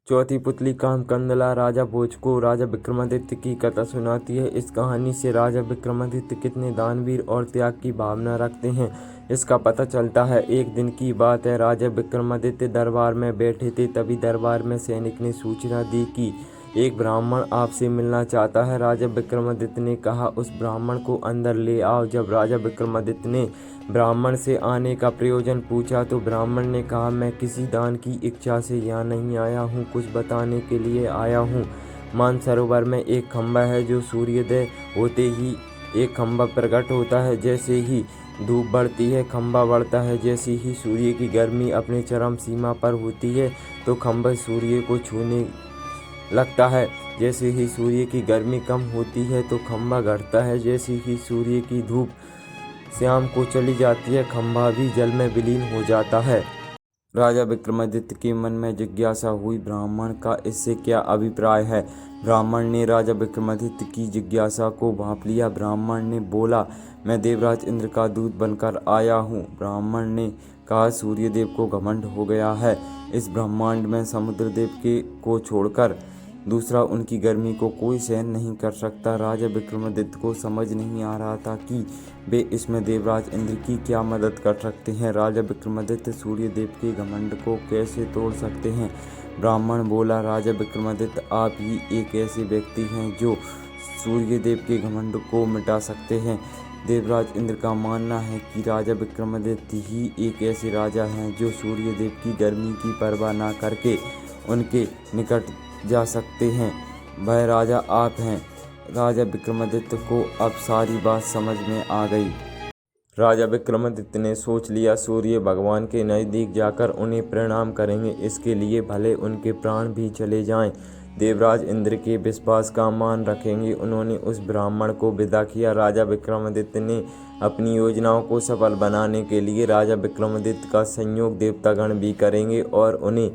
चौथी पुतली कामकंदला राजा भोज को राजा विक्रमादित्य की कथा सुनाती है। इस कहानी से राजा विक्रमादित्य कितने दानवीर और त्याग की भावना रखते हैं, इसका पता चलता है। एक दिन की बात है, राजा विक्रमादित्य दरबार में बैठे थे। तभी दरबार में सैनिक ने सूचना दी कि एक ब्राह्मण आपसे मिलना चाहता है। राजा विक्रमादित्य ने कहा, उस ब्राह्मण को अंदर ले आओ। जब राजा विक्रमादित्य ने ब्राह्मण से आने का प्रयोजन पूछा तो ब्राह्मण ने कहा, मैं किसी दान की इच्छा से यहाँ नहीं आया हूँ, कुछ बताने के लिए आया हूँ। मानसरोवर में एक खंभा है, जो सूर्योदय होते ही एक खंभा प्रकट होता है। जैसे ही धूप बढ़ती है, खंभा बढ़ता है। जैसे ही सूर्य की गर्मी अपने चरम सीमा पर होती है तो खंभा सूर्य को छूने लगता है। जैसे ही सूर्य की गर्मी कम होती है तो खंभा घटता है। जैसे ही सूर्य की धूप शाम को चली जाती है, खंभा भी जल में विलीन हो जाता है। राजा विक्रमादित्य के मन में जिज्ञासा हुई, ब्राह्मण का इससे क्या अभिप्राय है। ब्राह्मण ने राजा विक्रमादित्य की जिज्ञासा को भांप लिया। ब्राह्मण ने बोला, मैं देवराज इंद्र का दूत बनकर आया हूँ। ब्राह्मण ने कहा, सूर्यदेव को घमंड हो गया है। इस ब्रह्मांड में समुद्रदेव को छोड़कर दूसरा उनकी गर्मी को कोई सहन नहीं कर सकता। राजा विक्रमादित्य को समझ नहीं आ रहा था कि वे इसमें देवराज इंद्र की क्या मदद कर सकते हैं। राजा विक्रमादित्य सूर्यदेव के घमंड को कैसे तोड़ सकते हैं। ब्राह्मण बोला, राजा विक्रमादित्य, आप ही एक ऐसे व्यक्ति हैं जो सूर्यदेव के घमंड को मिटा सकते हैं। देवराज इंद्र का मानना है कि राजा विक्रमादित्य ही एक ऐसे राजा हैं जो सूर्यदेव की गर्मी की परवाह न करके उनके निकट जा सकते हैं। वह राजा आप हैं। राजा विक्रमादित्य को अब सारी बात समझ में आ गई। राजा विक्रमादित्य ने सोच लिया, सूर्य भगवान के नज़दीक जाकर उन्हें प्रणाम करेंगे, इसके लिए भले उनके प्राण भी चले जाएं। देवराज इंद्र के विश्वास का मान रखेंगे। उन्होंने उस ब्राह्मण को विदा किया। राजा विक्रमादित्य ने अपनी योजनाओं को सफल बनाने के लिए राजा विक्रमादित्य का संयोग देवतागण भी करेंगे और उन्हें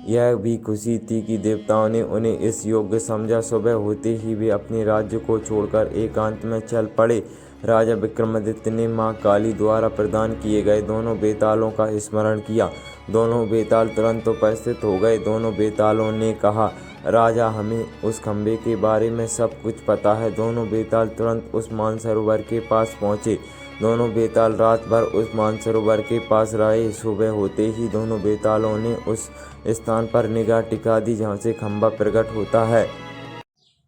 यह भी खुशी थी कि देवताओं ने उन्हें इस योग्य समझा। सुबह होते ही वे अपने राज्य को छोड़कर एकांत में चल पड़े। राजा विक्रमादित्य ने मां काली द्वारा प्रदान किए गए दोनों बेतालों का स्मरण किया। दोनों बेताल तुरंत उपस्थित हो गए। दोनों बेतालों ने कहा, राजा, हमें उस खंभे के बारे में सब कुछ पता है। दोनों बेताल तुरंत उस मानसरोवर के पास पहुँचे। दोनों बेताल रात भर उस मानसरोवर के पास रहे। सुबह होते ही दोनों बेतालों ने उस स्थान पर निगाह टिका दी जहाँ से खंभा प्रकट होता है।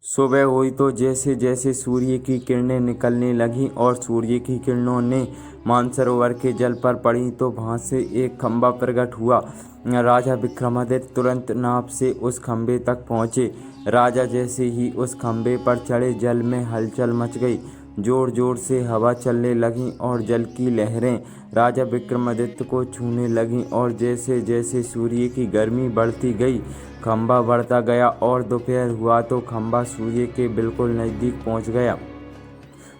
सुबह हुई तो जैसे जैसे सूर्य की किरणें निकलने लगीं और सूर्य की किरणों ने मानसरोवर के जल पर पड़ी तो वहाँ से एक खंभा प्रकट हुआ। राजा विक्रमादित्य तुरंत नाव से उस खंभे तक पहुँचे। राजा जैसे ही उस खंभे पर चढ़े, जल में हलचल मच गई। जोर जोर से हवा चलने लगी और जल की लहरें राजा विक्रमादित्य को छूने लगीं और जैसे जैसे सूर्य की गर्मी बढ़ती गई, खंभा बढ़ता गया और दोपहर हुआ तो खंभा सूर्य के बिल्कुल नज़दीक पहुंच गया।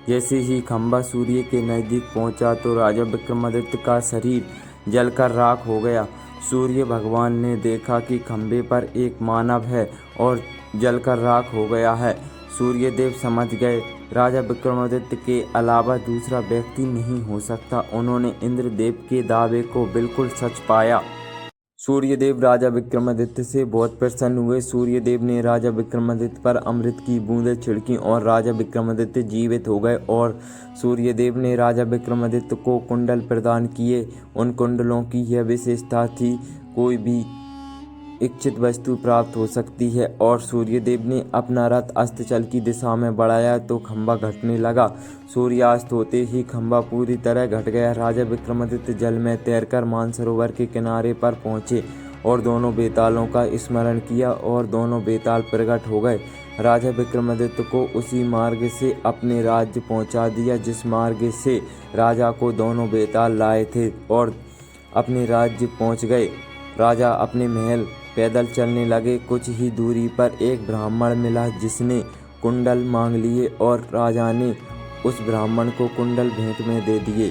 जैसे ही खंभा सूर्य के नज़दीक पहुंचा तो राजा विक्रमादित्य का शरीर जलकर राख हो गया। सूर्य भगवान ने देखा कि खंभे पर एक मानव है और जलकर राख हो गया है। सूर्यदेव समझ गए, राजा विक्रमादित्य के अलावा दूसरा व्यक्ति नहीं हो सकता। उन्होंने इंद्रदेव के दावे को बिल्कुल सच पाया। सूर्यदेव राजा विक्रमादित्य से बहुत प्रसन्न हुए। सूर्यदेव ने राजा विक्रमादित्य पर अमृत की बूंदें छिड़की और राजा विक्रमादित्य जीवित हो गए। और सूर्यदेव ने राजा विक्रमादित्य को कुंडल प्रदान किए। उन कुंडलों की यह विशेषता थी, कोई भी इच्छित वस्तु प्राप्त हो सकती है। और सूर्यदेव ने अपना रथ अस्ताचल की दिशा में बढ़ाया तो खंभा घटने लगा। सूर्यास्त होते ही खंभा पूरी तरह घट गया। राजा विक्रमादित्य जल में तैरकर मानसरोवर के किनारे पर पहुंचे और दोनों बेतालों का स्मरण किया और दोनों बेताल प्रकट हो गए। राजा विक्रमादित्य को उसी मार्ग से अपने राज्य पहुंचा दिया जिस मार्ग से राजा को दोनों बेताल लाए थे और अपने राज्य पहुंच गए। राजा अपने महल पैदल चलने लगे। कुछ ही दूरी पर एक ब्राह्मण मिला जिसने कुंडल मांग लिए और राजा ने उस ब्राह्मण को कुंडल भेंट में दे दिए।